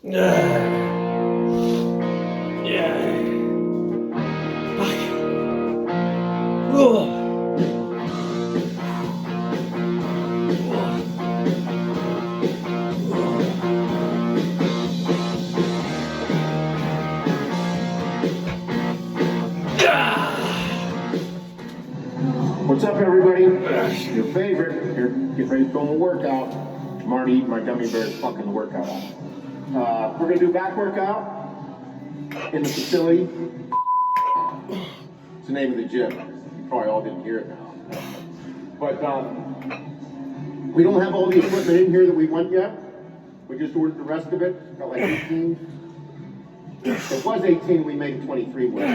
What's up, everybody? Your favorite. Here, get ready to film a workout. I'm already eating my gummy bears fucking workout. We're gonna do a back workout in the facility. It's the name of the gym. You probably all didn't hear it now. But we don't have all the equipment in here that we want yet. We just ordered the rest of it. Got like 18. It was 18, we made 23 with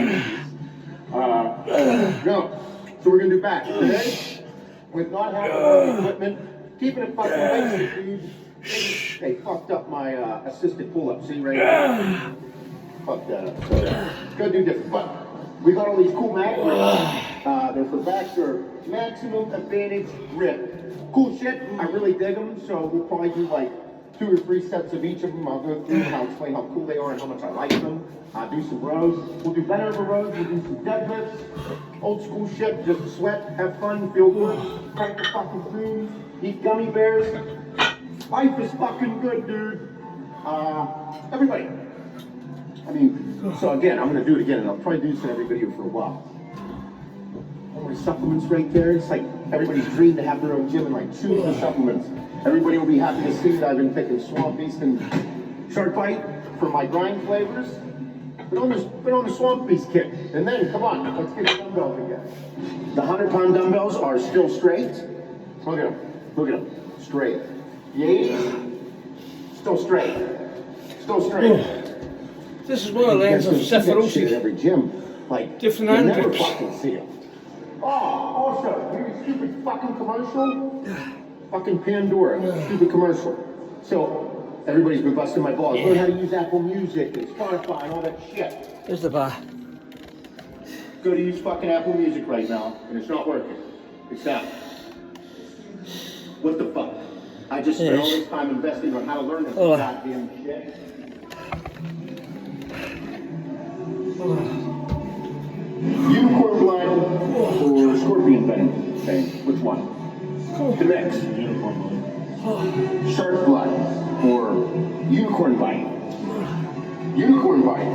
no. So we're gonna do back. Today, with not having all the equipment, keeping it fucking basic, dude. They fucked up my assisted pull-up. See right now? Fuck that up. So it's gonna do different. But we got all these cool magnets. They're for back. They're maximum advantage grip. Cool shit. I really dig them. So we'll probably do like 2 or 3 sets of each of them. I'll go through how explain how cool they are and how much I like them. Do some rows. We'll do better over rows. We'll do some deadlifts. Old school shit. Just sweat, have fun, feel good. Crack the fucking cream. Eat gummy bears. Life is fucking good, dude. Everybody. I mean, so again, I'm gonna do it again, and I'll probably do this in every video for a while. All my supplements right there. It's like everybody's dream to have their own gym and like choose the supplements. Everybody will be happy to see that I've been taking Swamp Beast and Shark Bite for my grind flavors. But on the Swamp Beast kick. And then, come on, let's get the dumbbells again. The 100-pound dumbbells are still straight. Look at them. Look at them. Straight. The 80s, still straight. Still straight. This is one of the lands of Sephiroth. At every gym. Like, different you angles. never fucking see them. Oh, also, here's a stupid fucking commercial. Fucking Pandora, stupid commercial. So, everybody's been busting my balls. Learn how to use Apple Music and Spotify and all that shit. There's the bar. Go to use fucking Apple Music right now, and it's not working. It's not. What the fuck? I just spent all this time investing on how to learn this goddamn shit. Unicorn blood or scorpion venom? Okay, which one? The mix. Shark blood or unicorn bite? Unicorn bite.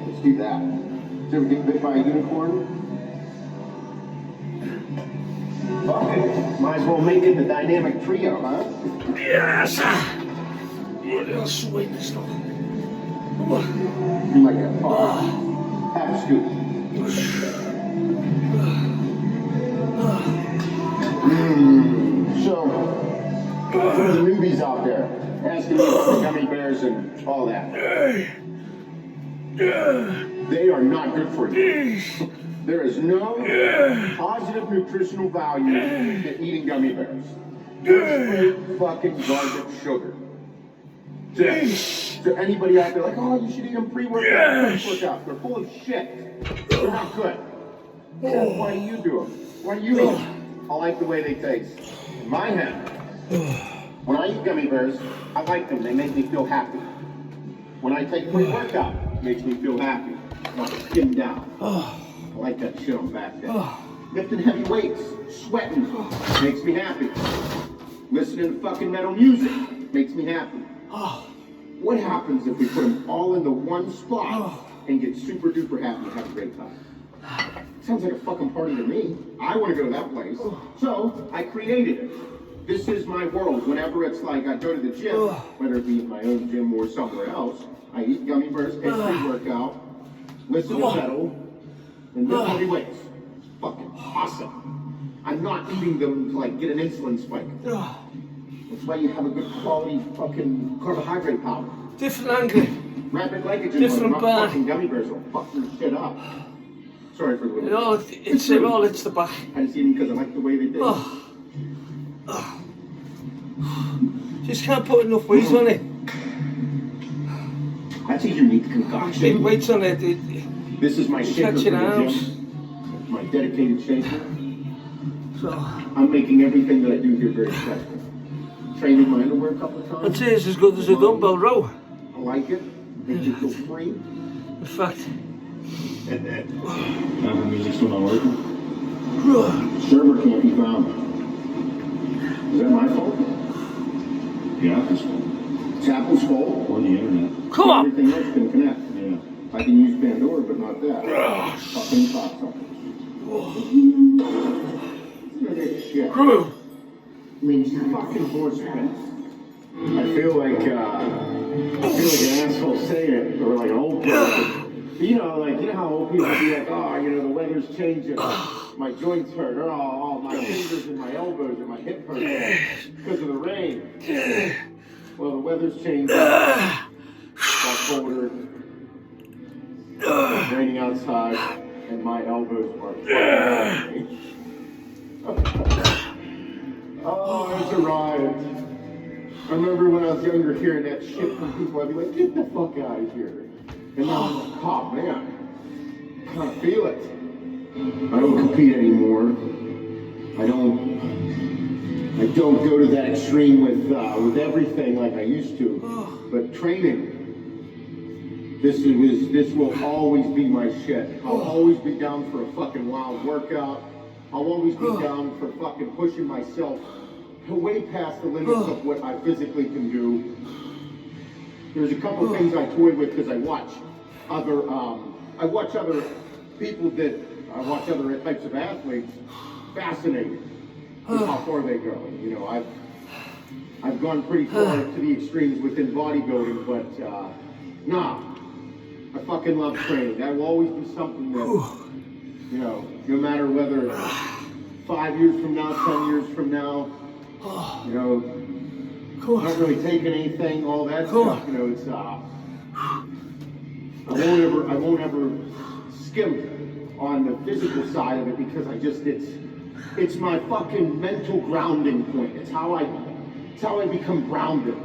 Let's do that. Did you ever get bit by a unicorn? Fuck it. Might as well make it the dynamic trio, huh? Yes! What else sweet this stuff? You like that? Have a scoop. So, for the newbies out there, asking me about the gummy bears and all that, they are not good for you. There is no positive nutritional value to eating gummy bears. They're straight fucking garbage sugar. To anybody out there like, oh, you should eat them pre-workout, post-workout. They're full of shit. They're not good. So why do you do them? Why do you eat them? I like the way they taste. In my head, when I eat gummy bears, I like them. They make me feel happy. When I take pre-workout, it makes me feel happy. I want to skim down. I like that shit on back there. Lifting heavy weights, sweating, makes me happy. Listening to fucking metal music makes me happy. What happens if we put them all into one spot and get super duper happy and have a great time? Sounds like a fucking party to me. I want to go to that place. So I created it. This is my world. Whenever it's like I go to the gym, whether it be in my own gym or somewhere else, I eat gummy bears, take pre-workout, listen to metal, and lift heavy weights. It's fucking awesome. I'm not eating them to like get an insulin spike. That's why you have a good quality fucking carbohydrate powder. Different angle. Rapid glycogen, Different bar. fucking gummy bears will fuck your shit up. Sorry for the way. No, it's the back. I just eat them because I like the way they did. Just can't put enough weight on it. That's a unique concoction. Big weights on it. This is my shaker for the gym. My dedicated shaker. So I'm making everything that I do here very special. Trained in my underwear a couple of times. I'd say it's as good as a dumbbell row. I don't like it, makes you feel free. In fact, Apple Music still not working? Server can't be found. Is that my fault? Yeah, Apple's fault. It's Apple's fault? Or the internet. come on! Everything else can connect. Yeah. I can use Pandora, but not that. Fucking cocksuckers. Shit. Fucking bullshit. I feel like an asshole saying it, or like an old person. You know how old people be like, oh, you know, the weather's changing, my joints hurt, or oh, my fingers and my elbows and my hip hurt because of the rain. Well, the weather's changing, got colder, it's raining outside, and my elbows are fucking Oh, it's a riot. I remember when I was younger hearing that shit from people, I'd be like, get the fuck out of here. And now I'm like, oh man, I kind of feel it. I don't compete anymore. I don't go to that extreme with everything like I used to. But training, this will always be my shit. I'll always be down for a fucking wild workout. I'll always be down for fucking pushing myself way past the limits of what I physically can do. There's a couple things I toy with because I watch other people other types of athletes. Fascinating with how far they go. You know, I've gone pretty far to the extremes within bodybuilding, but nah, I fucking love training. That will always be something that, you know, no matter whether 5 years from now, 10 years from now, you know, not really taking anything, all that stuff, you know, it's, I won't ever skimp on the physical side of it because it's my fucking mental grounding point. It's how I become grounded.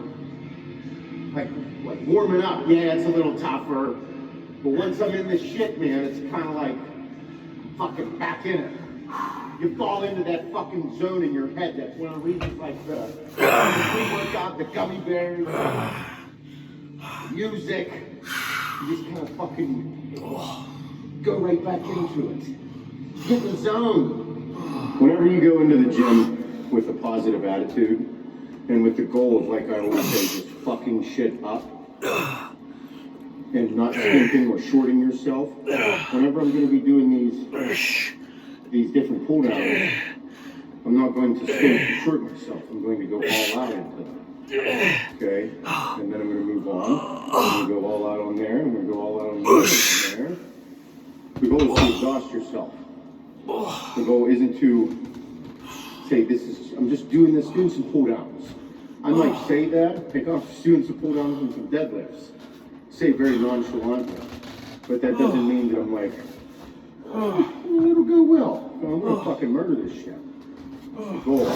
Like warming up, yeah, it's a little tougher, but once I'm in this shit, man, it's kind of like fucking back in it. You fall into that fucking zone in your head. That's one of the reasons, like the pre-workout, the gummy bears, music. You just kind of fucking go right back into it. Get in the zone. Whenever you go into the gym with a positive attitude and with the goal of, like I always say, just fucking shit up and not skimping or shorting yourself. Whenever I'm going to be doing these different pull downs, I'm not going to skimp and short myself. I'm going to go all out into them. Okay? And then I'm going to move on. I'm going to go all out on there. I'm going to go all out on there. The goal is to exhaust yourself. The goal isn't to say, I'm just doing some pull downs. I might say that, think I'm just doing some pull downs and some deadlifts. Say very nonchalantly. But that doesn't mean that I'm like, it'll go well. I'm going to fucking murder this shit. That's the goal.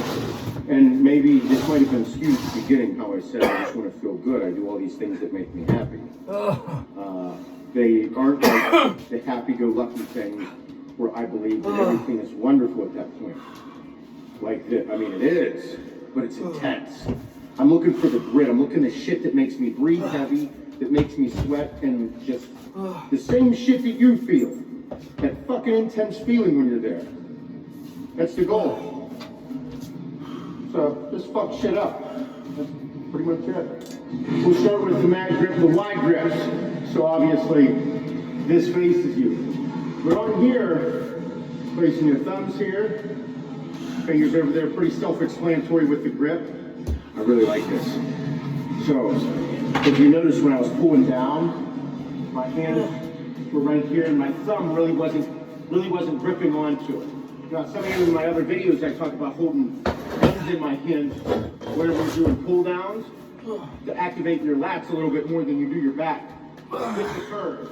And maybe this might have been skewed at the beginning, how I said I just want to feel good. I do all these things that make me happy. They aren't like the happy-go-lucky things where I believe that everything is wonderful at that point. Like that, I mean, it is, but it's intense. I'm looking for the grit. I'm looking at shit that makes me breathe heavy, that makes me sweat, and just the same shit that you feel. That fucking intense feeling when you're there. That's the goal. So, just fuck shit up. That's pretty much it. We'll start with the mag grip, the wide grips. So obviously, this faces you. But on here, placing your thumbs here, fingers over there, pretty self-explanatory with the grip. I really like this. So, if you notice when I was pulling down, my hands were right here, and my thumb really wasn't gripping onto it. Now, some of you in my other videos, I talk about holding guns in my hands whenever you're doing pull downs to activate your lats a little bit more than you do your back. Hit the curve.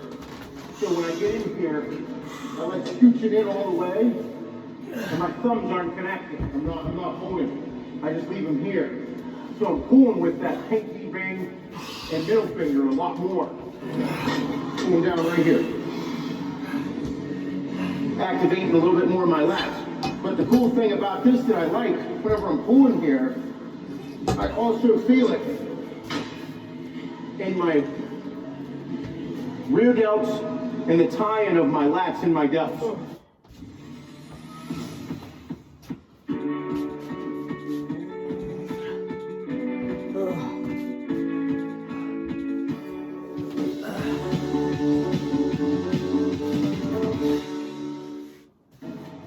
So when I get in here, I like scooch it in all the way, and my thumbs aren't connecting. I'm not holding. I just leave them here. So I'm pulling with that pinky ring and middle finger a lot more. Pulling down right here. Activating a little bit more of my lats. But the cool thing about this that I like, whenever I'm pulling here, I also feel it in my rear delts, and the tie-in of my lats and my delts.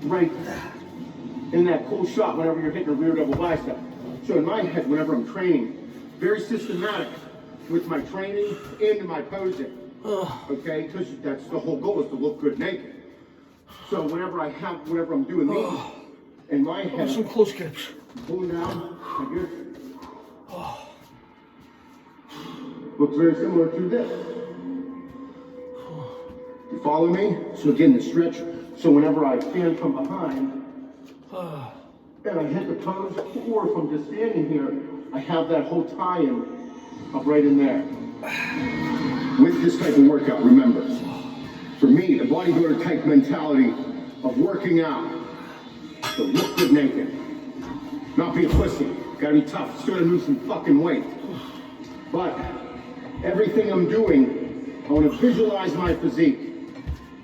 Right in that cool shot whenever you're hitting a rear double bicep. So in my head, whenever I'm training, very systematic with my training and my posing. Okay, because that's the whole goal, is to look good naked. So whenever I'm doing these, in my head, Some close grips. pulling down like this. Looks very similar to this. You follow me? So again, the stretch. So whenever I stand from behind, and I hit the pose, or if I'm just standing here, I have that whole tie-in up right in there. With this type of workout, remember, for me, the bodybuilder type mentality of working out, to look good naked, not be a pussy, gotta be tough, still gotta move some fucking weight. But everything I'm doing, I wanna visualize my physique.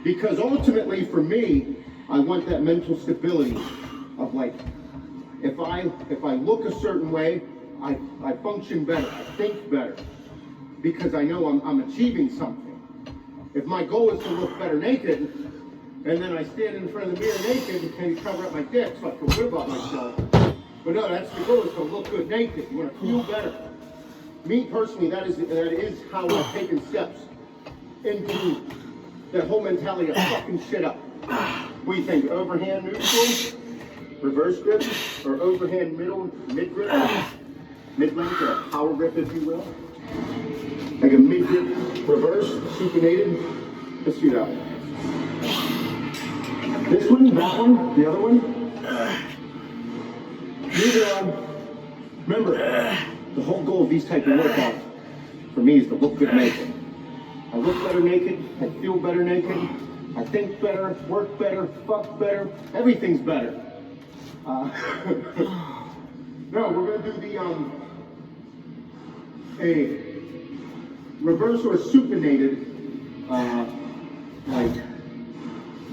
Because ultimately, for me, I want that mental stability of like, if I look a certain way, I function better, I think better, because I know I'm achieving something. If my goal is to look better naked, and then I stand in front of the mirror naked and cover up my dick so I feel good about myself. But no, that's the goal, is to look good naked. You want to feel better. Me personally, that is how I've taken steps into that whole mentality of fucking shit up. What do you think? Overhand neutral, reverse grip, or overhand middle, mid grip, mid length, or power grip, if you will. Like a mid grip, reverse, supinated. Let's do that one. This one, that one, the other one. Moving on. Remember, the whole goal of these type of workouts for me is to look good naked. I look better naked, I feel better naked, I think better, work better, fuck better, everything's better. No, we're gonna do the a reverse or supinated like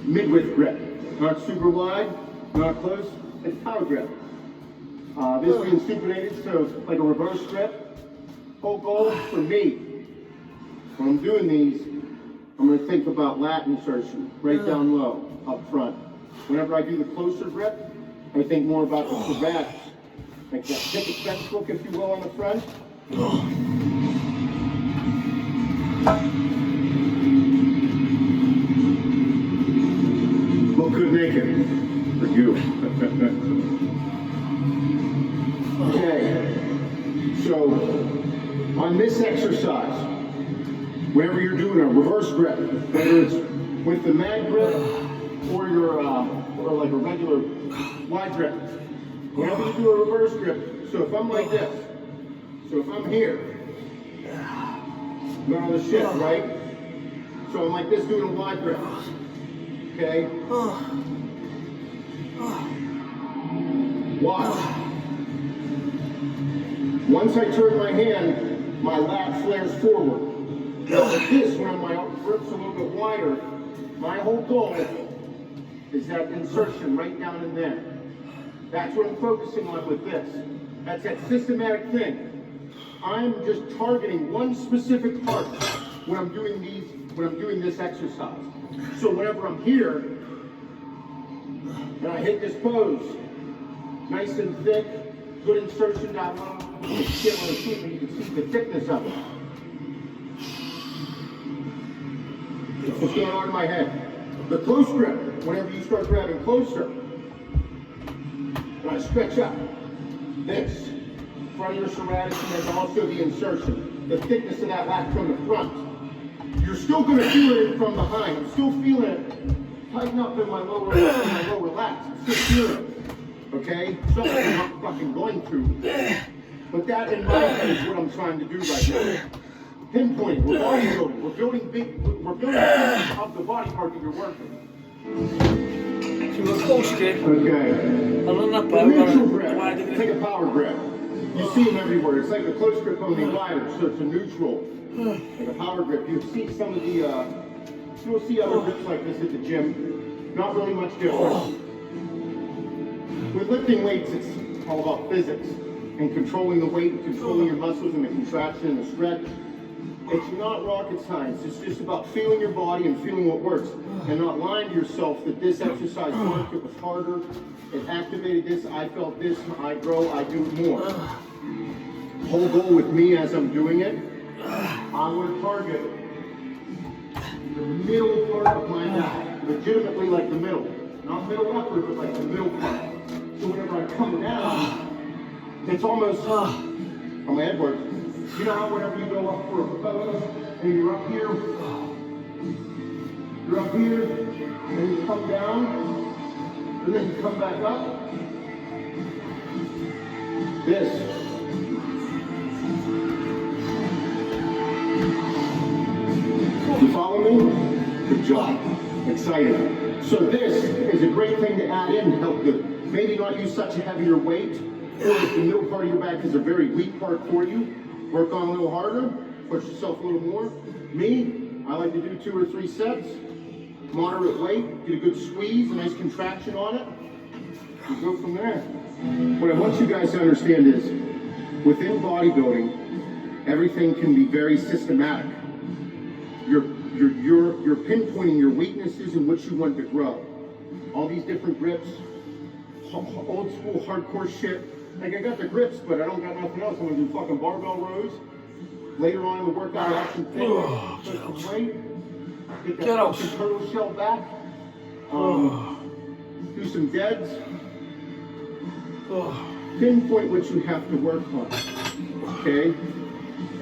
mid-width grip. Not super wide, not close, it's power grip. This being supinated, so like a reverse grip. Whole goal for me, when I'm doing these, I'm going to think about lat insertion, right down low, up front. Whenever I do the closer grip, I think more about the cervix, like that hip extension hook, if you will, on the front. Look good naked, for you. Okay, so on this exercise, whenever you're doing a reverse grip, whether it's with the mag grip or your or like a regular wide grip, whenever you do a reverse grip, so if I'm like this, so if I'm here, doing all this shit, right? So I'm like this doing a wide grip, okay? Watch. Once I turn my hand, my lat flares forward. Now with this, when my grip's a little bit wider, my whole goal is that insertion right down in there. That's what I'm focusing on with this. That's that systematic thing. I'm just targeting one specific part when I'm doing this exercise. So whenever I'm here, and I hit this pose, nice and thick, good insertion down low, you can see the thickness of it. It's what's going on in my head. The close grip, whenever you start grabbing closer, when I stretch up, this, front of your serratus, and then also the insertion, the thickness of that lat from the front. You're still going to feel it from behind. I'm still feeling it tighten up in my lower lats. I'm still feeling it. Okay? Something I'm not fucking going through. But that in my head is what I'm trying to do right now. Pinpointing, we're bodybuilding, we're building things of the body part that you're working. So we're close grip. Okay. And on that The part, neutral grip, take a power grip. You see them everywhere. It's like the close grip only wider, so it's a neutral. like a power grip. You see some of the, you'll see other grips like this at the gym. Not really much different. With lifting weights, it's all about physics and controlling the weight and controlling your muscles and the contraction and the stretch. It's not rocket science. It's just about feeling your body and feeling what works, and not lying to yourself that this exercise worked, it was harder, it activated this, I felt this, I grow, I do more. Whole goal with me as I'm doing it, I want to target the middle part of my back, legitimately like the middle. Not middle upward, but like the middle part. So whenever I come down, it's almost, on my head works. You know how whenever you go up for a pose, and you're up here, and you come down, and then you come back up? This. You follow me? Good job. Exciting. So this is a great thing to add in to help you maybe not use such a heavier weight, or if the middle part of your back is a very weak part for you, work on a little harder, push yourself a little more. Me, I like to do 2 or 3 sets, moderate weight, get a good squeeze, a nice contraction on it, and go from there. What I want you guys to understand is, within bodybuilding, everything can be very systematic. You're pinpointing your weaknesses and what you want to grow. All these different grips, old school hardcore shit. Like I got the grips, but I don't got nothing else. I'm gonna do fucking barbell rows. Later on in the workout, I'll action thing. Push some weight. Get that fucking turtle shell back. Do some deads. Pinpoint what you have to work on. Okay?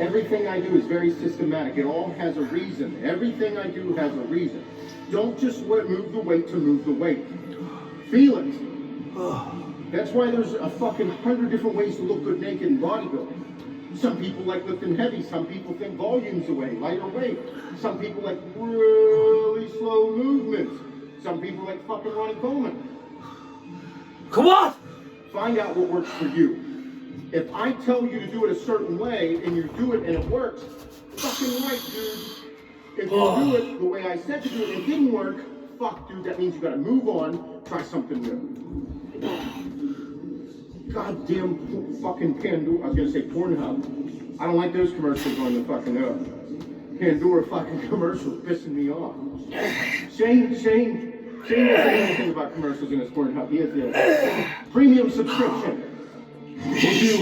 Everything I do is very systematic. It all has a reason. Everything I do has a reason. Don't just move the weight to move the weight. Feel it. That's why there's a fucking 100 different ways to look good naked in bodybuilding. Some people like lifting heavy. Some people think volume's the way, lighter weight. Some people like really slow movements. Some people like fucking Ronnie Coleman. Come on! Find out what works for you. If I tell you to do it a certain way and you do it and it works, fucking right, dude. If you do it the way I said to do it and it didn't work, fuck, dude, that means you gotta move on, try something new. Goddamn fucking Pandora. I was gonna say Pornhub. I don't like those commercials on the fucking Pandora fucking commercials pissing me off. Shane doesn't know anything about commercials in his Pornhub. He has the premium subscription. We'll do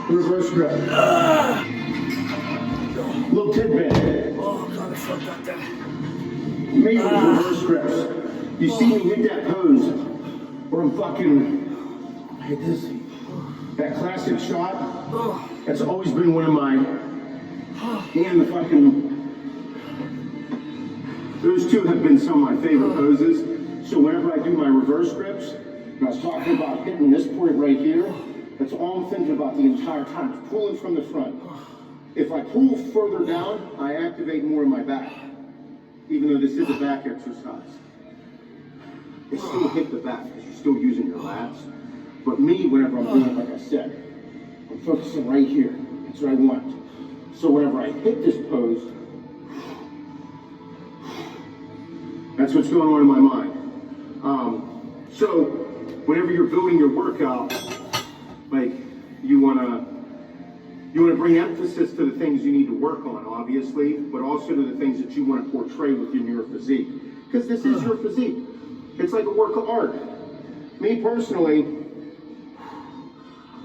reverse grip. Little tidbit. Oh, God, I felt that there. Maybe reverse grips. You see me hit that pose where I'm fucking, I hit this, that classic shot. That's always been one of my, and the fucking, those two have been some of my favorite poses. So whenever I do my reverse grips, and I was talking about hitting this point right here, that's all I'm thinking about the entire time. It's pulling from the front. If I pull further down, I activate more in my back. Even though this is a back exercise. It still hit the back because you're still using your lats. But me, whenever I'm doing it, like I said, I'm focusing right here. That's what I want. So whenever I hit this pose, that's what's going on in my mind. So whenever you're building your workout, like you wanna bring emphasis to the things you need to work on, obviously, but also to the things that you want to portray within your physique. Because this is your physique. It's like a work of art. Me personally,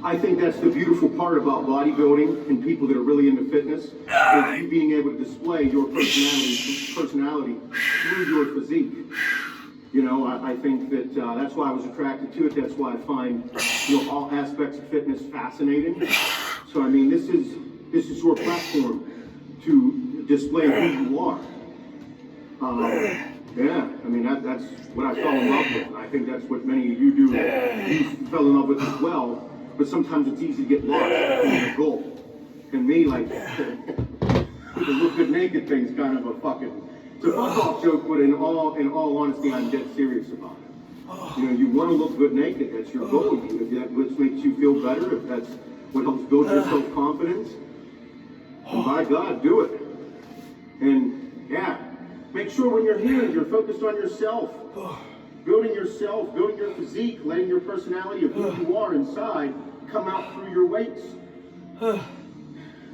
I think that's the beautiful part about bodybuilding and people that are really into fitness, is you being able to display your personality through your physique. You know, I think that that's why I was attracted to it. That's why I find, you know, all aspects of fitness fascinating. So I mean, this is your platform to display who you are. Yeah, I mean that's what I fell in love with. And I think that's what many of you do. You fell in love with as well. But sometimes it's easy to get lost in the goal. And me, like, the look good naked thing's kind of a fucking, it's a fuck off joke, but in all honesty, I'm dead serious about it. You know, you want to look good naked. That's your goal. If that makes you feel better, if that's what helps build your self-confidence, And by God, do it. And yeah, make sure when you're here, you're focused on yourself. Building yourself, building your physique, letting your personality of who you are inside come out through your weights.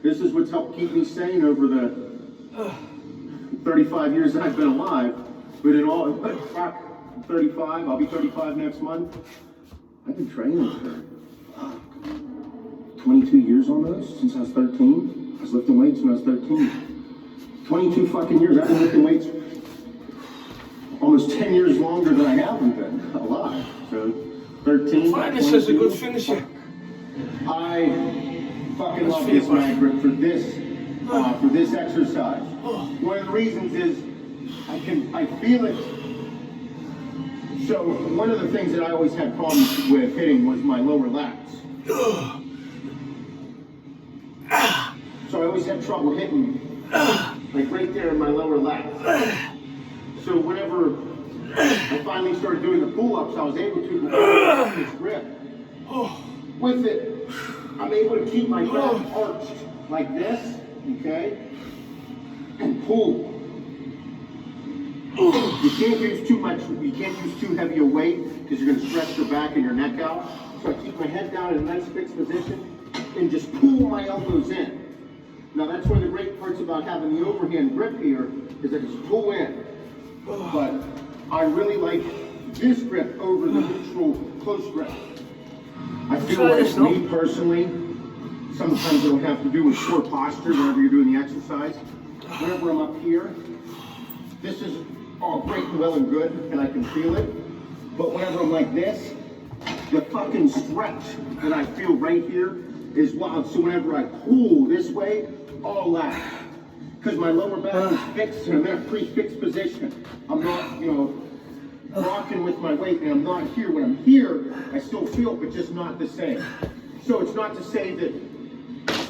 This is what's helped keep me sane over the 35 years that I've been alive. But in all, fuck, I'm 35, I'll be 35 next month. I've been training for 22 years almost, since I was 13. I was lifting weights when I was 13. 22 fucking years. I've been lifting weights almost 10 years longer than I haven't been alive. So 13. This is a good finisher. I fucking love this mag grip for this exercise. One of the reasons is I feel it. So one of the things that I always had problems with hitting was my lower lats. So I always had trouble hitting, like right there in my lower lats. So whenever I finally started doing the pull-ups, I was able to with this grip. With it, I'm able to keep my back arched like this, okay? And pull. You can't use too much, you can't use too heavy a weight because you're going to stretch your back and your neck out. So I keep my head down in a nice fixed position and just pull my elbows in. Now that's one of the great parts about having the overhand grip here is I just pull in. But I really like this grip over the neutral close grip. I feel like me personally, sometimes it'll have to do with poor posture whenever you're doing the exercise. Whenever I'm up here, this is all great and well and good, and I can feel it. But whenever I'm like this, the fucking stretch that I feel right here is wild. So whenever I pull this way, all that. Because my lower back is fixed and I'm in a pre-fixed position. I'm not, rocking with my weight and I'm not here. When I'm here, I still feel it, but just not the same. So it's not to say that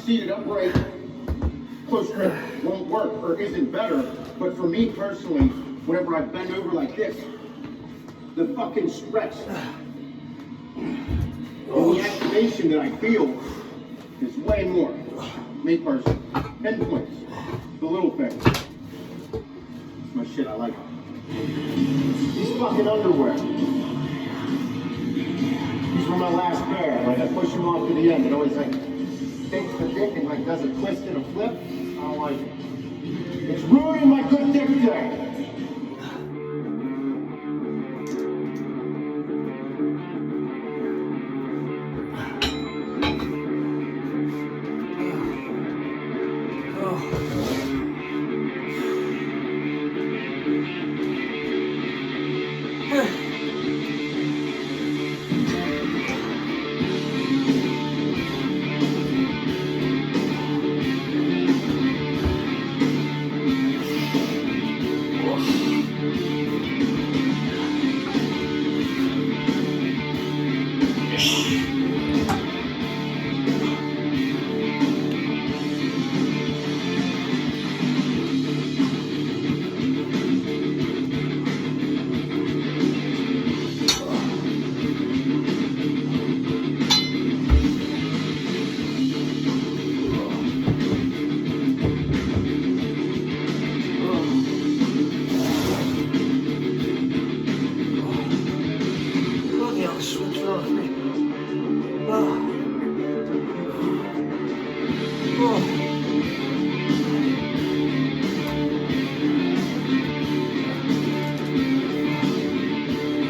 seated upright, close grip won't work or isn't better, but for me personally, whenever I bend over like this, the fucking stretch and the activation that I feel is way more. Me personally. Pinpoints. The little things. It's my shit, I like it. These fucking underwear. These were my last pair. Like I push them off to the end. It always like takes the dick and like does a twist and a flip. I don't like it. It's ruining my good dick day.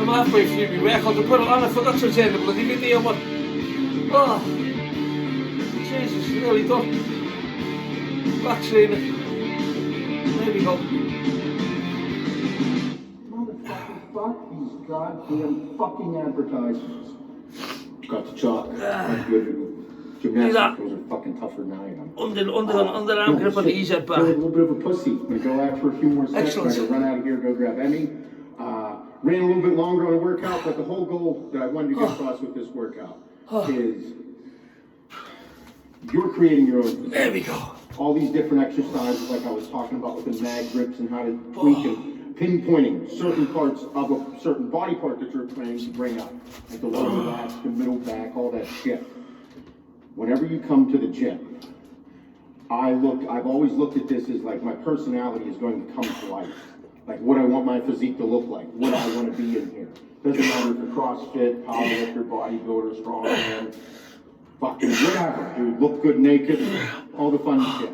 I'm halfway through my workout. I put it on, I forgot to turn the bloody video on. Oh, Jesus, nearly done. Back training. There we go. Motherfucking fuck these goddamn fucking advertisements. Got the chalk. That's good. Gymnastics, those are fucking tougher than I am. Underarm grip on the easy bar. Feel like a little bit of a pussy. I'm gonna go out for a few more steps. I'm gonna run out of here, go grab Emmy. Ran a little bit longer on a workout, but the whole goal that I wanted to get across with this workout is you're creating your own. There we go. All these different exercises, like I was talking about with the mag grips and how to tweak and pinpointing certain parts of a certain body part that you're planning to bring up, like the lower back, the middle back, all that shit. Whenever you come to the gym, I've always looked at this as like my personality is going to come to life. Like what I want my physique to look like, what I want to be in here. Doesn't matter if you're CrossFit, powerlifter, bodybuilder, strongman, fucking whatever, dude. Look good naked, all the fun shit.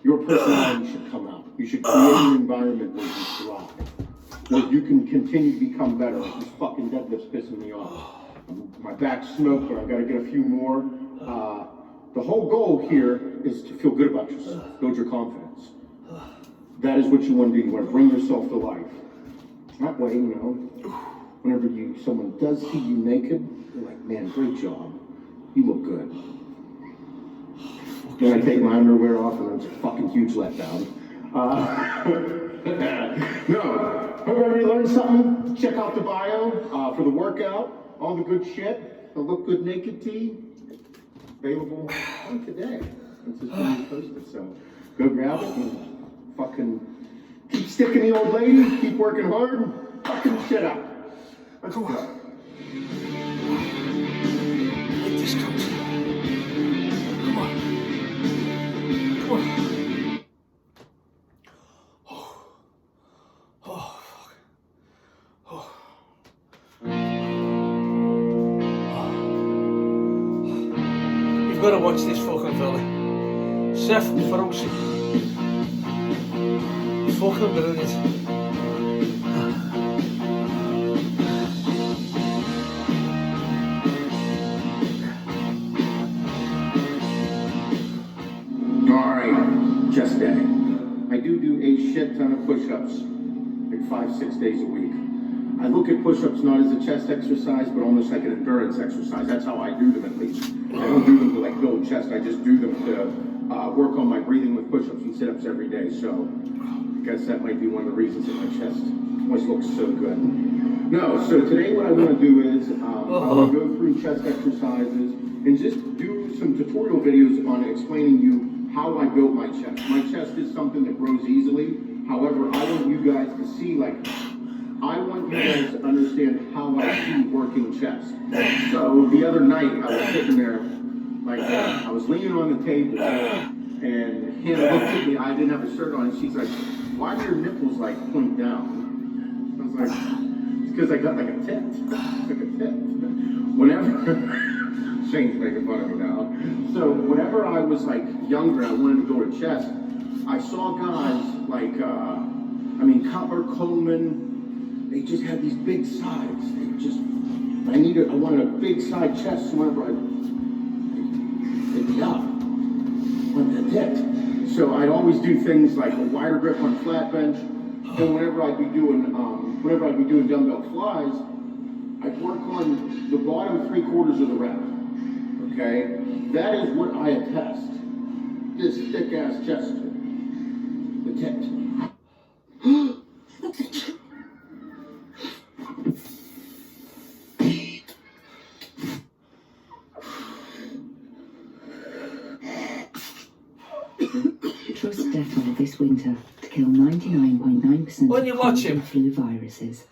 Your personality should come out. You should create an environment where you thrive. Where you can continue to become better. Like this fucking deadlift's pissing me off. My back's smoked, but I gotta get a few more. The whole goal here is to feel good about yourself, build your confidence. That is what you want to do. You want to bring yourself to life. That way, you know, whenever someone does see you naked, you're like, man, great job. You look good. Then I take my underwear off and it's a fucking huge letdown. No, hope everybody learned something. Check out the bio for the workout, all the good shit. The Look Good Naked tee, available on today. It's just being posted, so go grab it and fucking keep sticking the old lady, keep working hard, fucking shit up. Let's go. Make this count. Come on. Come on. You've got to watch this fucking fella. Seth Ferocity. Fucking brilliant. Alright, chest day. I do a shit ton of push-ups, like 5-6 days a week. I look at push-ups not as a chest exercise, but almost like an endurance exercise. That's how I do them at least. I don't do them to like build chest, I just do them to work on my breathing with push-ups and sit-ups every day. So I guess that might be one of the reasons that my chest always looks so good. No, so today what I want to do is I want to go through chest exercises and just do some tutorial videos on explaining you how I built my chest. My chest is something that grows easily. However, I want you guys to see, I want you guys to understand how I see working chest. So the other night, I was sitting there, I was leaning on the table, and Hannah looked at me, I didn't have a shirt on, and she's like, why do your nipples, point down? I was like, it's because I got like a tit. It's like a tit. Whenever... Shane's making fun of me now. So whenever I was younger, I wanted to go to chest. I saw guys Copper, Coleman. They just had these big sides. I wanted a big side chest. So whenever wanted a tit. So I'd always do things like a wider grip on flat bench. And whenever I'd be doing dumbbell flies, I'd work on the bottom 3/4 of the rep. Okay, that is what I attest. This thick ass chest, the tit. Trust Dettol this winter to kill 99.9% when you watch him. flu viruses.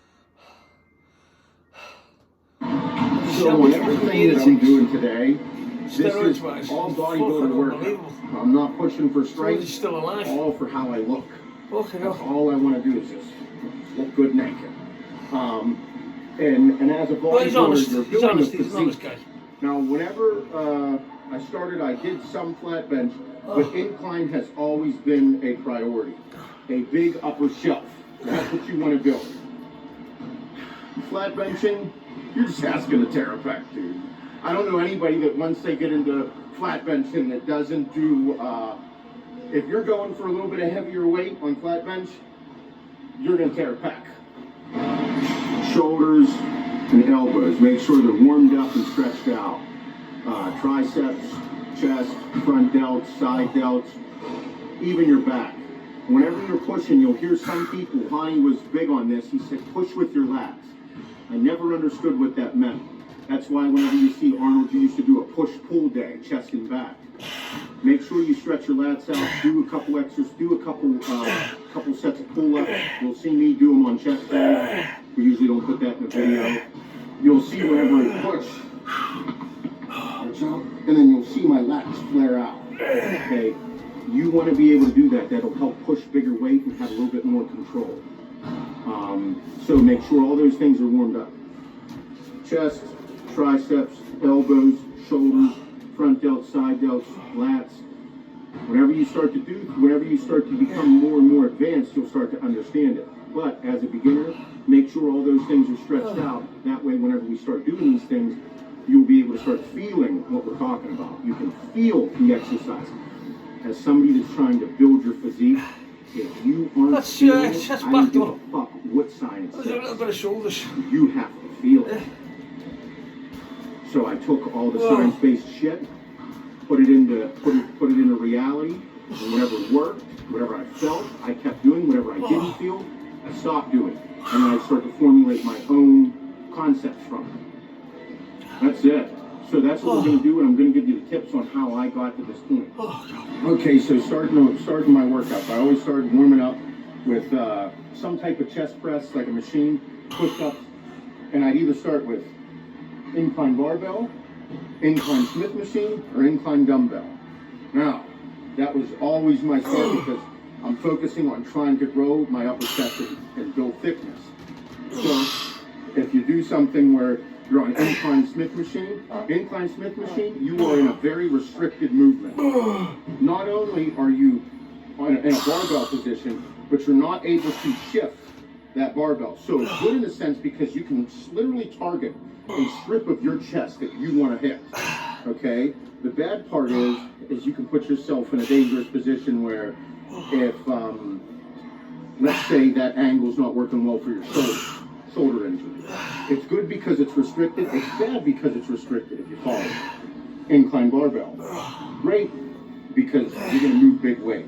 So on everything that I'm doing today, this is Steroids-wise, all he's bodybuilder fucking work. unbelievable. I'm not pushing for strength. He's still alive. All for how I look. Fucking That's hell. all I want to do is just look good naked. And as a But he's honest. bodybuilder, you're He's building a honest. He's an honest physique. guy. Now, whenever I started, I did some flat bench, but incline has always been a priority. A big upper shelf. That's what you want to build. Flat benching, you're just asking to tear a pec, dude. I don't know anybody that once they get into flat benching that doesn't do, if you're going for a little bit of heavier weight on flat bench, you're going to tear a pec. Shoulders and elbows, make sure they're warmed up and stretched out. Triceps, chest, front delts, side delts, even your back. Whenever you're pushing, you'll hear some people, Hani was big on this, he said, push with your lats. I never understood what that meant. That's why whenever you see Arnold, you used to do a push-pull day, chest and back. Make sure you stretch your lats out, do a couple exercises, do a couple sets of pull-ups. You'll see me do them on chest day. We usually don't put that in the video. You'll see whenever I push, I jump, and then you'll see my lats flare out. Okay, you want to be able to do that. That'll help push bigger weight and have a little bit more control. So make sure all those things are warmed up. Chest, triceps, elbows, shoulders, front delts, side delts, lats. Whenever you start to become more and more advanced, you'll start to understand it. But as a beginner, make sure all those things are stretched out. That way, whenever we start doing these things, you'll be able to start feeling what we're talking about. You can feel the exercise. As somebody that's trying to build your physique, if you aren't feeling it, I don't give a fuck what science says. A little bit of shoulders. You have to feel it. So I took all the science-based shit, put it into reality, and whatever worked, whatever I felt, I kept doing. Whatever I didn't feel, I stopped doing. And then I started to formulate my own concepts from it. That's it. So that's what we're going to do, and I'm going to give you the tips on how I got to this point. Okay, so starting my workout, I always started warming up with some type of chest press, like a machine, push-ups, and I'd either start with incline barbell, incline Smith machine, or incline dumbbell. Now, that was always my start because I'm focusing on trying to grow my upper chest and build thickness. So if you do something where you're on incline Smith machine, you are in a very restricted movement. Not only are you in a barbell position, but you're not able to shift that barbell. So it's good in a sense because you can literally target a strip of your chest that you want to hit. Okay? The bad part is you can put yourself in a dangerous position where if, let's say that angle's not working well for your shoulder injury. It's good because it's restricted. It's bad because it's restricted, if you follow. Incline barbell. Great because you're going to move big weight.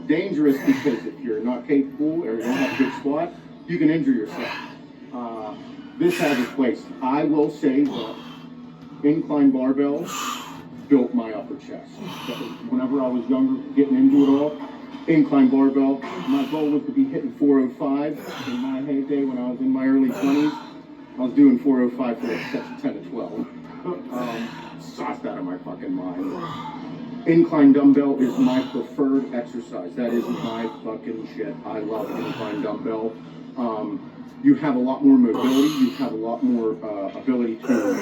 Dangerous because if you're not capable or you don't have a good spot, you can injure yourself. This has its place. I will say that incline barbell built my upper chest. Whenever I was younger, getting into it all, incline barbell, my goal was to be hitting 405. In my heyday, when I was in my early 20s, I was doing 405 for like sets of 10 to 12. Sauced out of my fucking mind. Incline dumbbell is my preferred exercise. That is my fucking shit. I love incline dumbbell. You have a lot more mobility. You have a lot more ability to.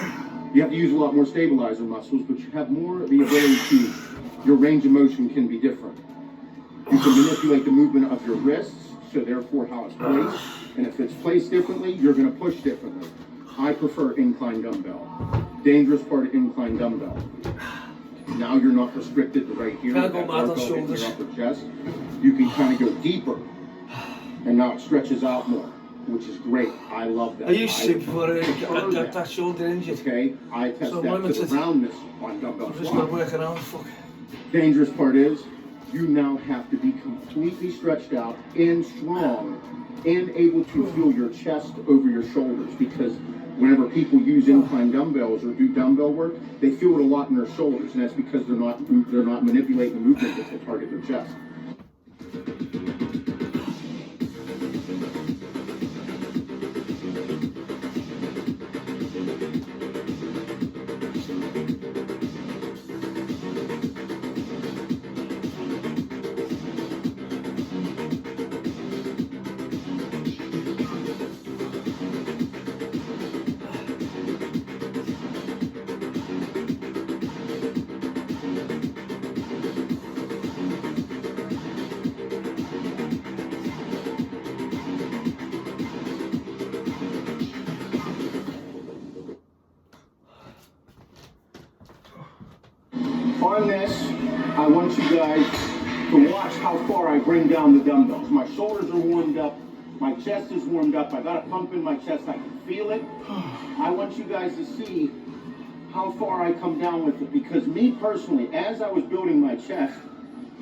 You have to use a lot more stabilizer muscles, but you have more the ability to. Your range of motion can be different. You can manipulate the movement of your wrists, so therefore how it's placed. And if it's placed differently, you're going to push differently. I prefer incline dumbbell. Dangerous part of incline dumbbell. Now you're not restricted to right here. Can't go mad on shoulders. Upper chest. You can kind of go deeper, and now it stretches out more, which is great. I love that. I used to before I got that shoulder injured. Okay, I test So that limited. to the roundness on dumbbell I'm just squat. not working out. Fuck. Dangerous part is you now have to be completely stretched out and strong and able to feel your chest over your shoulders, because whenever people use incline dumbbells or do dumbbell work, they feel it a lot in their shoulders, and that's because they're not manipulating the movement that will target their chest. On this, I want you guys to watch how far I bring down the dumbbells. My shoulders are warmed up, my chest is warmed up, I got a pump in my chest, I can feel it. I want you guys to see how far I come down with it, because me personally, as I was building my chest,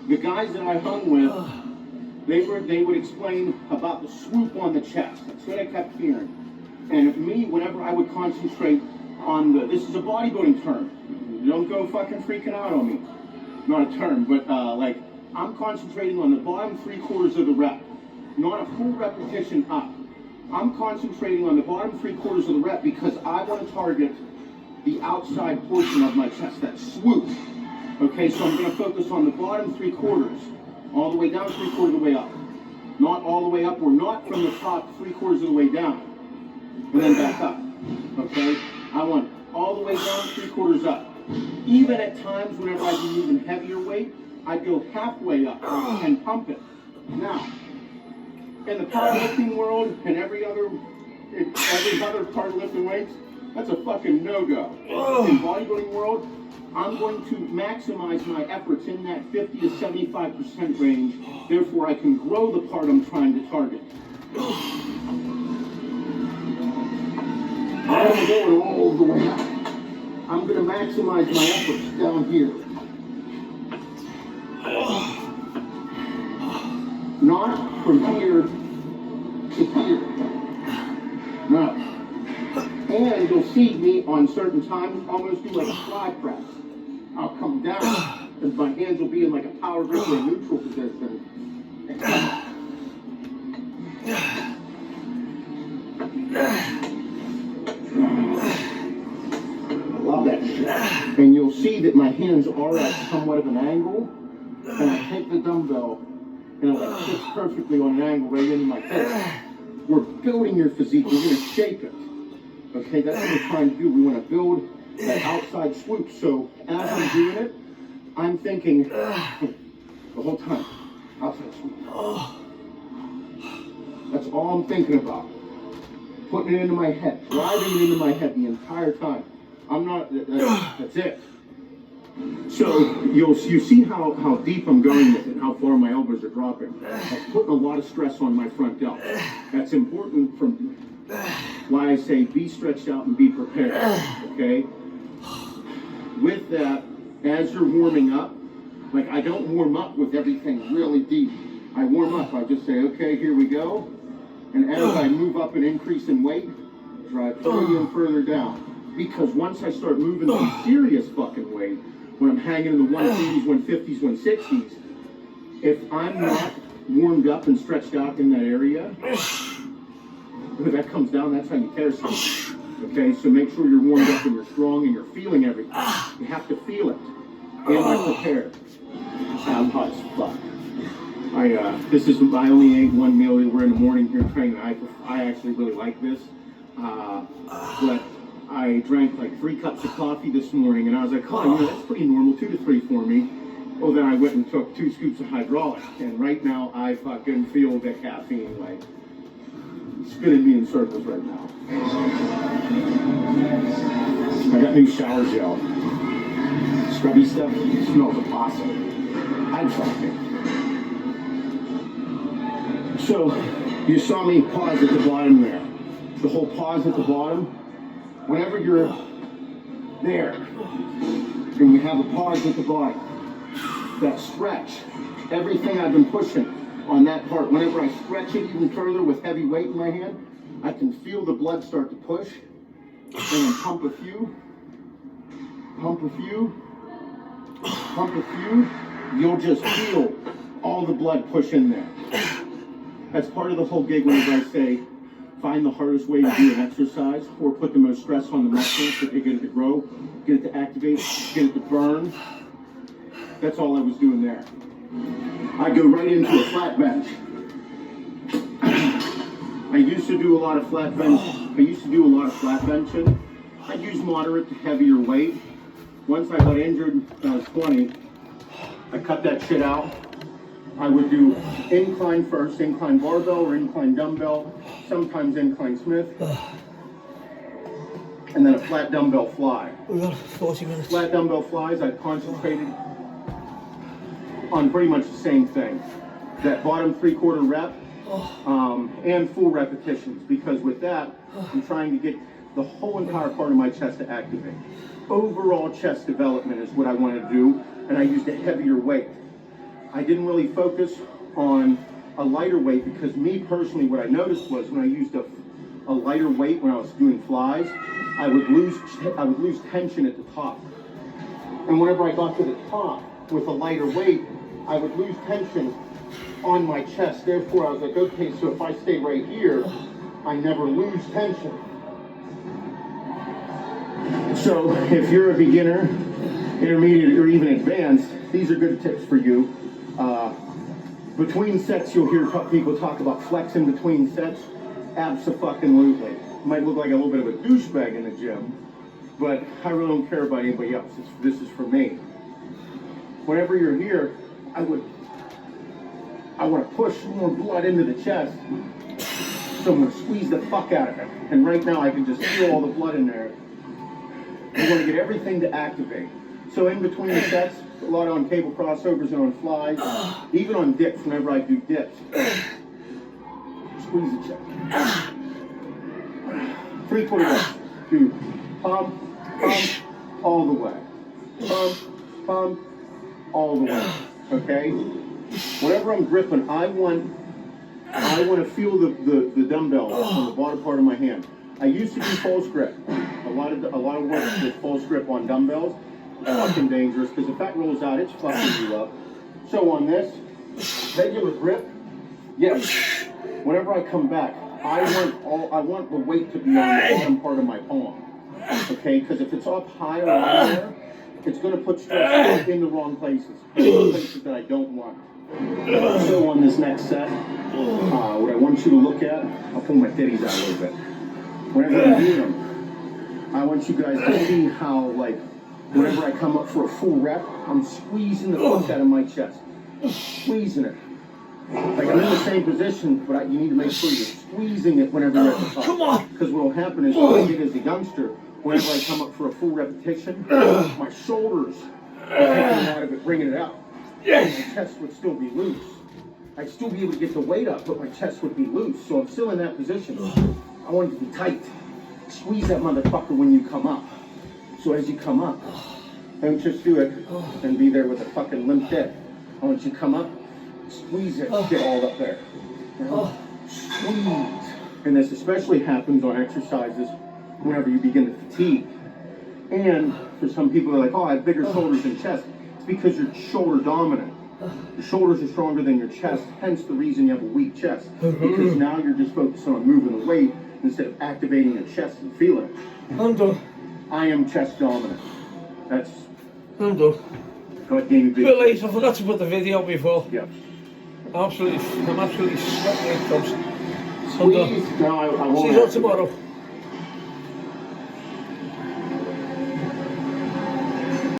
the guys that I hung with, they would explain about the swoop on the chest. That's what I kept hearing. And me, whenever I would concentrate on this is a bodybuilding term. Don't go fucking freaking out on me. Not a term, but like, I'm concentrating on the bottom 3/4 of the rep, not a full repetition up. I'm concentrating on the bottom 3/4 of the rep because I want to target the outside portion of my chest, that swoop. Okay, so I'm going to focus on the bottom 3/4, all the way down 3/4 of the way up. Not all the way up, or not from the top 3/4 of the way down, and then back up. Okay, I want all the way down 3/4 up. Even at times whenever I'd be moving heavier weight, I'd go halfway up and pump it. Now, in the powerlifting world and every other part of lifting weights, that's a fucking no-go. In bodybuilding world, I'm going to maximize my efforts in that 50 to 75% range. Therefore, I can grow the part I'm trying to target. I'm going all the way up. I'm going to maximize my efforts down here. Not from here to here. No. And you'll see me on certain times almost do like a fly press. I'll come down, and my hands will be in like a power grip or a neutral position. I love that shit. And you'll see that my hands are at somewhat of an angle, and I take the dumbbell, and it like fits perfectly on an angle right into my face. We're building your physique. We're going to shape it. Okay, that's what we're trying to do. We want to build that outside swoop. So as I'm doing it, I'm thinking the whole time, outside swoop. That's all I'm thinking about. Putting it into my head, driving it into my head the entire time. I'm not, that's it. So you see how deep I'm going with it, how far my elbows are dropping. That's putting a lot of stress on my front delt. That's important from why I say be stretched out and be prepared, okay? With that, as you're warming up, like I don't warm up with everything really deep. I warm up, I just say, okay, here we go. And as I move up and increase in weight, drive further and further down. Because once I start moving some serious fucking weight, when I'm hanging in the 140s, 150s, 160s, if I'm not warmed up and stretched out in that area, when that comes down, that's how you tear something. Okay, so make sure you're warmed up and you're strong and you're feeling everything. You have to feel it. Am I prepared? I'm hot as fuck. I only ate one meal. We're in the morning here training. I actually really like this. But I drank like 3 cups of coffee this morning, and I was like, oh, that's pretty normal, 2 to 3 for me. Well, then I went and took 2 scoops of hydraulic, and right now I fucking feel the caffeine like spinning me in circles right now. I got new shower gel. Scrubby stuff, it smells awesome. I'm fucking. So, you saw me pause at the bottom there. The whole pause at the bottom. Whenever you're there, and you have a pause at the bottom, that stretch, everything I've been pushing on that part, whenever I stretch it even further with heavy weight in my hand, I can feel the blood start to push, and then pump a few, pump a few, pump a few, you'll just feel all the blood push in there. That's part of the whole gig whenever I say, find the hardest way to do an exercise, or put the most stress on the muscles to get it to grow, get it to activate, get it to burn. That's all I was doing there. I go right into a flat bench. I used to do a lot of flat benching. I use moderate to heavier weight. Once I got injured when I was 20, I cut that shit out. I would do incline first, incline barbell or incline dumbbell, sometimes incline Smith, and then a flat dumbbell fly. We got 40 minutes. Flat dumbbell flies, I concentrated on pretty much the same thing. That bottom 3/4 rep and full repetitions, because with that, I'm trying to get the whole entire part of my chest to activate. Overall chest development is what I want to do, and I used a heavier weight. I didn't really focus on a lighter weight because me personally, what I noticed was when I used a lighter weight when I was doing flies, I would lose tension at the top. And whenever I got to the top with a lighter weight, I would lose tension on my chest. Therefore, I was like, okay, so if I stay right here, I never lose tension. So if you're a beginner intermediate or even advanced, these are good tips for you. Between sets, you'll hear people talk about flexing between sets. Abso-fucking-lutely. Might look like a little bit of a douchebag in the gym, but I really don't care about anybody else. This is for me. Whenever you're here, I want to push more blood into the chest, so I'm going to squeeze the fuck out of it. And right now, I can just feel all the blood in there. I want to get everything to activate. So in between the sets, a lot on cable crossovers and on flies, even on dips, whenever I do dips, squeeze the chest. 3/4 reps. Do pump, all the way. Pump, all the way. Okay? Whenever I'm gripping, I want to feel the dumbbell on the bottom part of my hand. I used to do false grip. A lot of work with false grip on dumbbells. Fucking dangerous, because if that rolls out, it's fucking you up. So on this regular grip, yes. Whenever I come back, I want the weight to be on the bottom part of my palm. Okay, because if it's up high or on there, it's going to put stress in the wrong places, places that I don't want. So on this next set, what I want you to look at, I'll pull my titties out a little bit. Whenever I do them, I want you guys to see how, like, whenever I come up for a full rep, I'm squeezing the fuck out of my chest. Squeezing it. Like I'm in the same position, but you need to make sure you're squeezing it whenever you're at the top. Come on! Because what will happen is, when I get as a youngster, whenever I come up for a full repetition, my shoulders are taking out of it, bringing it out. And my chest would still be loose. I'd still be able to get the weight up, but my chest would be loose. So I'm still in that position. I want it to be tight. Squeeze that motherfucker when you come up. So as you come up, don't just do it and be there with a fucking limp dick. I want you to come up, squeeze it, get all up there. Squeeze. And this especially happens on exercises whenever you begin to fatigue. And for some people, they're like, oh, I have bigger shoulders than chest. It's because you're shoulder dominant. Your shoulders are stronger than your chest, hence the reason you have a weak chest. Because now you're just focusing on moving the weight instead of activating your chest and feeling it. I'm done. I am chest dominant. That's... I'm done. God damn you, Well, late, I forgot to put the video before. Yeah. I'm absolutely sweating like toast. I'm done. Please, no, I won't. See you tomorrow.